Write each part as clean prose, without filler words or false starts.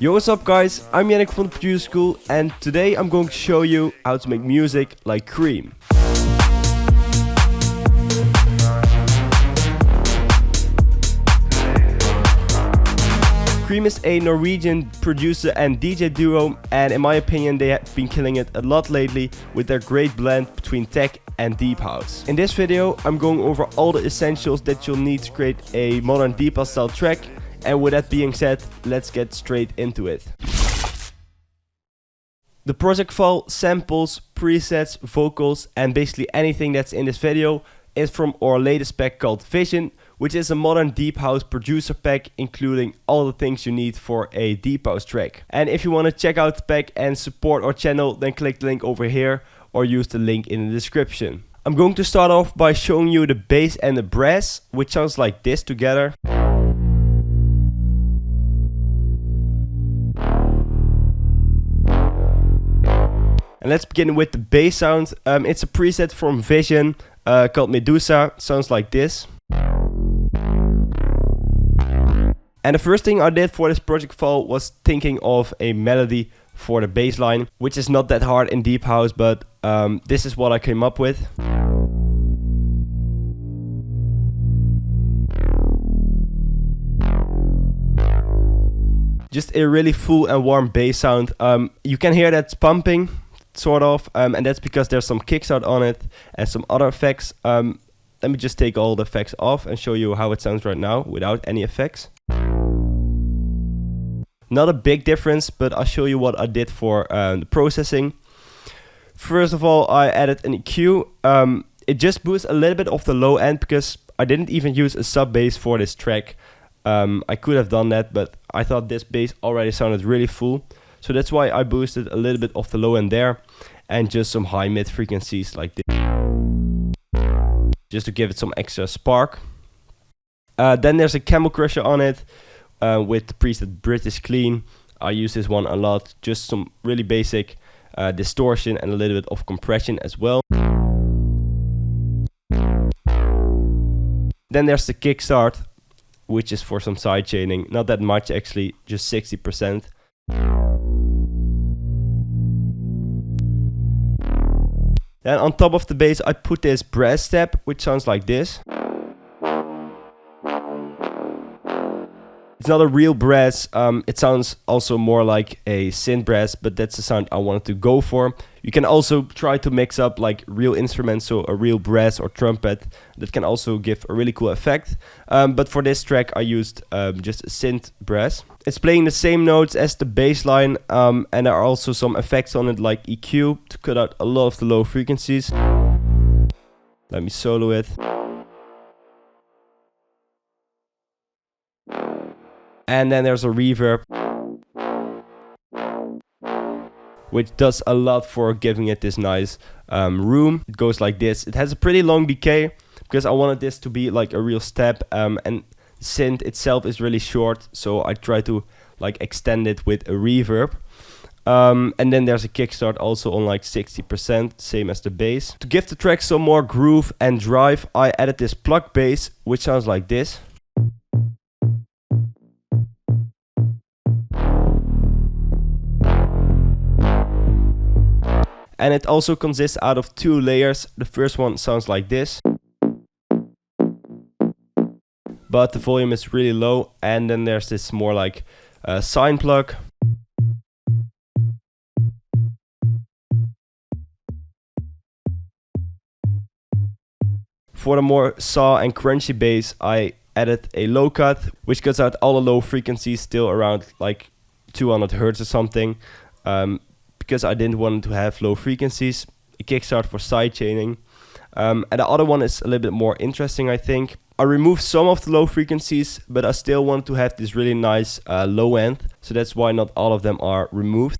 Yo, what's up guys, I'm Yanick from the Producer School and today I'm going to show you how to make music like KREAM. KREAM is a Norwegian producer and DJ duo, and in my opinion they have been killing it a lot lately with their great blend between tech and deep house. In this video I'm going over all the essentials that you'll need to create a modern deep house style track, and with that being said, let's get straight into it. The project file, samples, presets, vocals and basically anything that's in this video is from our latest pack called Vision, which is a modern deep house producer pack including all the things you need for a deep house track. And if you want to check out the pack and support our channel, then click the link over here or use the link in the description. I'm going to start off by showing you the bass and the brass, which sounds like this together. And let's begin with the bass sound. It's a preset from Vision called Medusa. Sounds like this. And the first thing I did for this project file was thinking of a melody for the bass line, which is not that hard in deep house, but this is what I came up with. Just a really full and warm bass sound. You can hear that's pumping, sort of, and that's because there's some kickstart on it and some other effects. Let me just take all the effects off and show you how it sounds right now without any effects. Not a big difference, but I'll show you what I did for the processing. First of all, I added an EQ. It just boosts a little bit of the low end because I didn't even use a sub bass for this track. I could have done that, but I thought this bass already sounded really full. So that's why I boosted a little bit of the low end there and just some high mid frequencies like this, just to give it some extra spark. Then there's a Camel Crusher on it with the preset British Clean. I use this one a lot, just some really basic distortion and a little bit of compression as well. Then there's the Kickstart, which is for some side chaining, not that much actually, just 60%. Then on top of the bass I put this brass step, which sounds like this. It's not a real brass, it sounds also more like a synth brass, but that's the sound I wanted to go for. You can also try to mix up like real instruments, so a real brass or trumpet, that can also give a really cool effect. But for this track I used just a synth brass. It's playing the same notes as the bass line, and there are also some effects on it like EQ to cut out a lot of the low frequencies. Let me solo it. And then there's a reverb, which does a lot for giving it this nice room. It goes like this. It has a pretty long decay because I wanted this to be like a real step, and synth itself is really short, so I try to like extend it with a reverb. And then there's a kickstart also on like 60%, same as the bass. To give the track some more groove and drive, I added this plug bass, which sounds like this. And it also consists out of two layers. The first one sounds like this, but the volume is really low. And then there's this more like sine plug. For the more saw and crunchy bass, I added a low cut, which cuts out all the low frequencies, still around like 200 Hertz or something. Because I didn't want to have low frequencies. A kickstart for side chaining. And the other one is a little bit more interesting, I think. I removed some of the low frequencies, but I still want to have this really nice low end. So that's why not all of them are removed.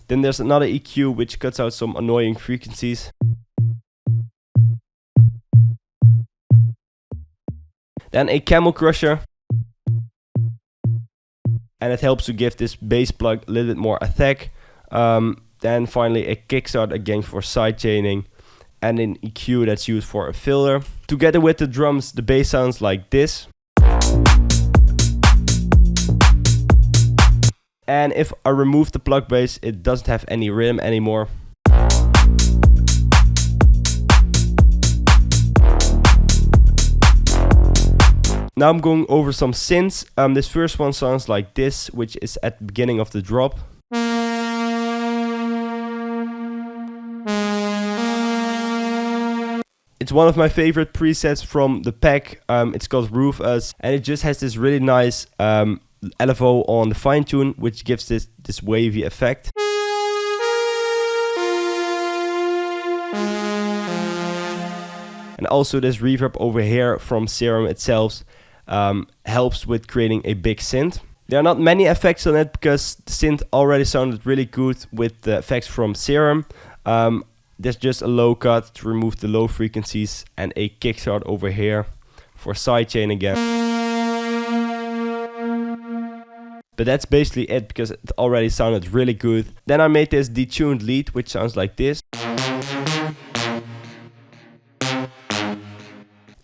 Then there's another EQ which cuts out some annoying frequencies. Then a Camel Crusher. And it helps to give this bass plug a little bit more attack. Then finally a kickstart again for side chaining, and an EQ that's used for a filter. Together with the drums, the bass sounds like this. And if I remove the plug bass, it doesn't have any rhythm anymore. Now I'm going over some synths. This first one sounds like this, which is at the beginning of the drop. It's one of my favorite presets from the pack. It's called Roof Us, and it just has this really nice LFO on the fine tune, which gives this wavy effect. And also this reverb over here from Serum itself helps with creating a big synth. There are not many effects on it because the synth already sounded really good with the effects from Serum. There's just a low cut to remove the low frequencies and a kickstart over here for sidechain again. But that's basically it because it already sounded really good. Then I made this detuned lead, which sounds like this.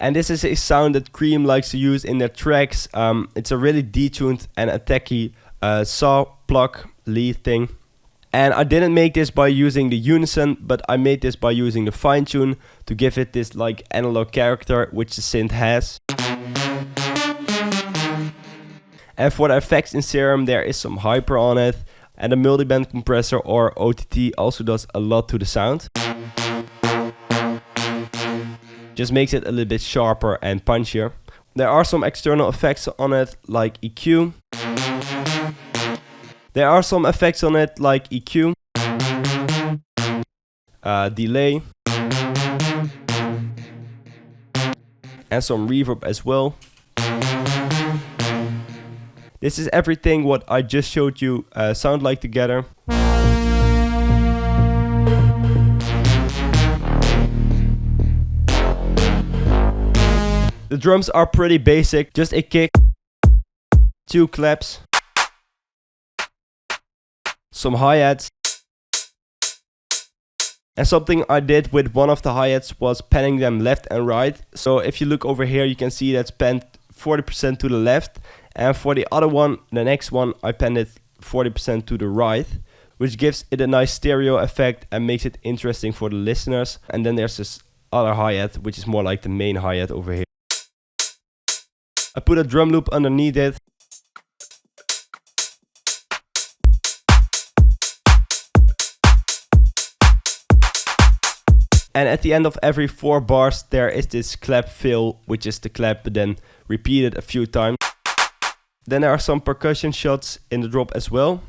And this is a sound that KREAM likes to use in their tracks. It's a really detuned and attacky saw pluck lead thing. And I didn't make this by using the unison, but I made this by using the fine tune to give it this like analog character which the synth has. And for the effects in Serum, there is some hyper on it, and the multiband compressor or OTT also does a lot to the sound. Just makes it a little bit sharper and punchier. There are some external effects on it like EQ. There are some effects on it like EQ, delay, and some reverb as well. This is everything what I just showed you sound like together. The drums are pretty basic, just a kick, 2 claps, some hi-hats, and something I did with one of the hi-hats was panning them left and right. So if you look over here, you can see that's panned 40% to the left, and for the other one, the next one, I panned it 40% to the right, which gives it a nice stereo effect and makes it interesting for the listeners. And then there's this other hi-hat, which is more like the main hi-hat over here. I put a drum loop underneath it. And at the end of every 4 bars, there is this clap fill, which is the clap but then repeated a few times. Then there are some percussion shots in the drop as well.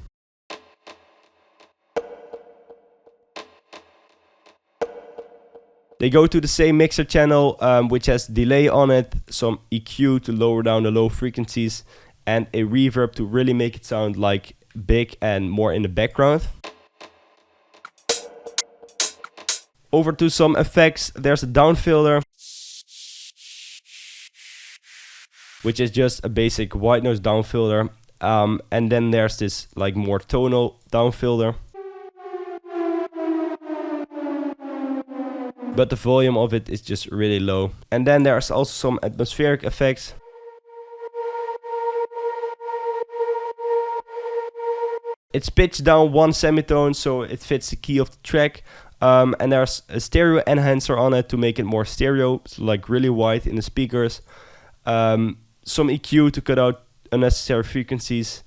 They go to the same mixer channel, which has delay on it, some EQ to lower down the low frequencies, and a reverb to really make it sound like big and more in the background. Over to some effects, there's a down filter, which is just a basic white noise down filter, and then there's this like more tonal down filter. But the volume of it is just really low. And then there's also some atmospheric effects. It's pitched down 1 semitone, so it fits the key of the track. And there's a stereo enhancer on it to make it more stereo, so like really wide in the speakers. Some EQ to cut out unnecessary frequencies,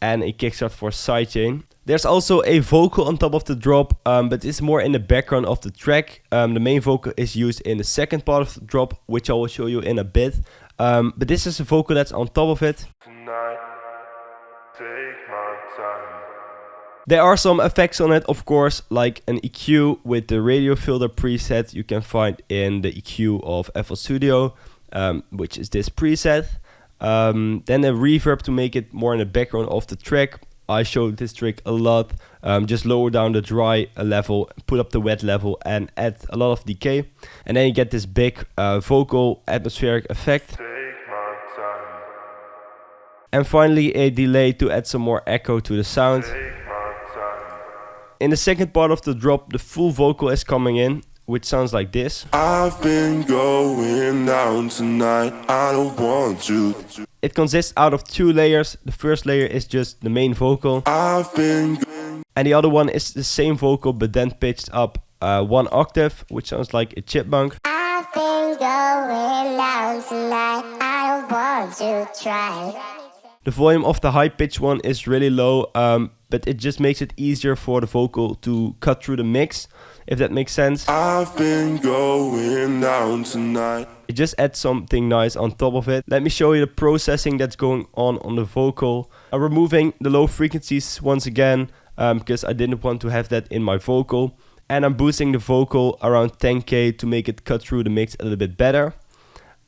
and a kickstart for sidechain. There's also a vocal on top of the drop, but it's more in the background of the track. The main vocal is used in the second part of the drop, which I will show you in a bit. But this is a vocal that's on top of it. Tonight, take my time. There are some effects on it, of course, like an EQ with the radio filter preset you can find in the EQ of FL Studio, which is this preset. Then a reverb to make it more in the background of the track. I showed this trick a lot. Just lower down the dry level, put up the wet level, and add a lot of decay. And then you get this big vocal atmospheric effect. And finally a delay to add some more echo to the sound. In the second part of the drop, the full vocal is coming in, which sounds like this. I've been going down tonight, I don't want to. It consists out of 2 layers. The first layer is just the main vocal. And the other one is the same vocal but then pitched up 1 octave, which sounds like a chipmunk. I've been going down tonight. I don't want to try. The volume of the high pitch one is really low, but it just makes it easier for the vocal to cut through the mix, if that makes sense. I've been going down tonight. It just adds something nice on top of it. Let me show you the processing that's going on the vocal. I'm removing the low frequencies once again, because I didn't want to have that in my vocal. And I'm boosting the vocal around 10k to make it cut through the mix a little bit better.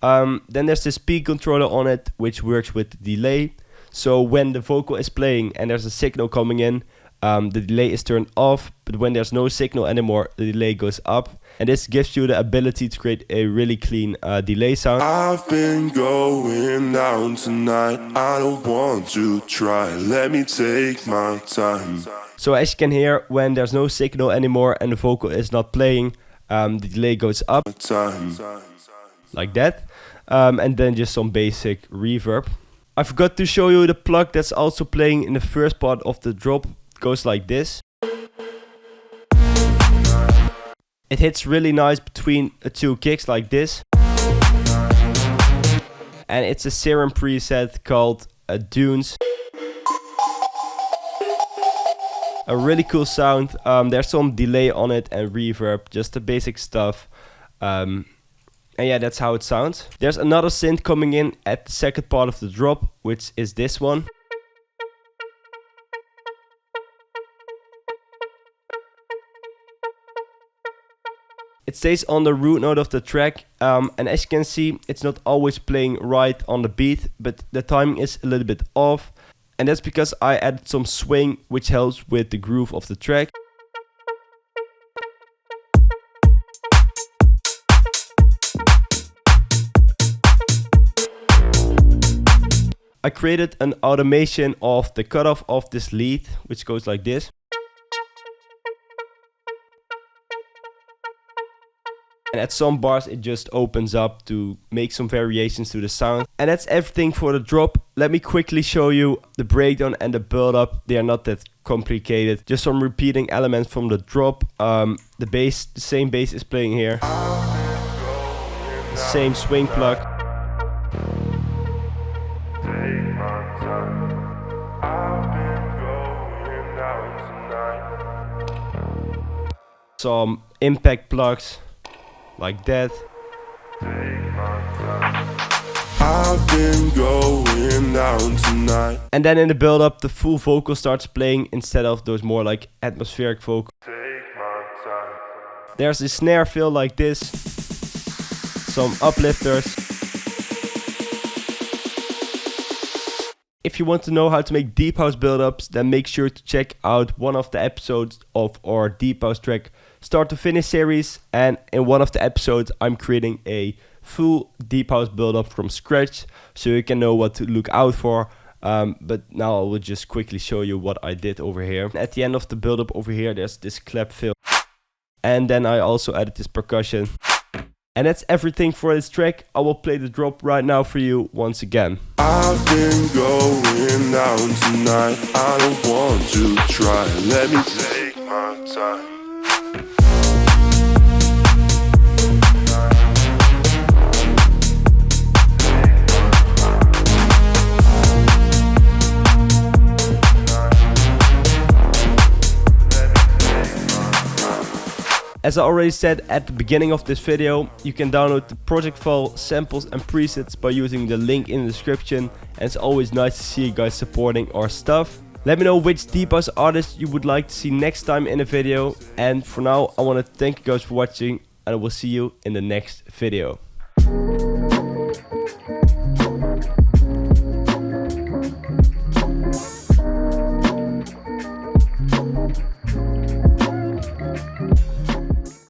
Then there's this speed controller on it, which works with the delay. So when the vocal is playing and there's a signal coming in, the delay is turned off, but when there's no signal anymore, the delay goes up. And this gives you the ability to create a really clean delay sound. I've been going down tonight. I don't want to try. Let me take my time. So as you can hear, when there's no signal anymore and the vocal is not playing, the delay goes up like that. And then just some basic reverb. I forgot to show you the plug that's also playing in the first part of the drop. It goes like this. It hits really nice between the 2 kicks like this. And it's a Serum preset called Dunes. A really cool sound. There's some delay on it and reverb, just the basic stuff. And yeah, that's how it sounds. There's another synth coming in at the second part of the drop, which is this one. It stays on the root note of the track, and as you can see, it's not always playing right on the beat, but the timing is a little bit off. And that's because I added some swing, which helps with the groove of the track. I created an automation of the cutoff of this lead, which goes like this. And at some bars it just opens up to make some variations to the sound. And that's everything for the drop. Let me quickly show you the breakdown and the build up. They are not that complicated. Just some repeating elements from the drop. The bass, the same bass is playing here. The same swing plug. Some impact plugs like that. I've been going down tonight. And then in the build up the full vocal starts playing instead of those more like atmospheric vocals. There's a snare fill like this. Some uplifters. If you want to know how to make deep house build-ups, then make sure to check out one of the episodes of our deep house track start to finish series. And in one of the episodes I'm creating a full deep house build-up from scratch, so you can know what to look out for. But now I will just quickly show you what I did over here. At the end of the build-up over here there's this clap fill. And then I also added this percussion. And that's everything for this track. I will play the drop right now for you once again. I've been going down tonight. I don't want to try. Let me take my time. As I already said at the beginning of this video, you can download the project file, samples and presets by using the link in the description. And it's always nice to see you guys supporting our stuff. Let me know which deep house artist you would like to see next time in a video. And for now, I want to thank you guys for watching, and I will see you in the next video.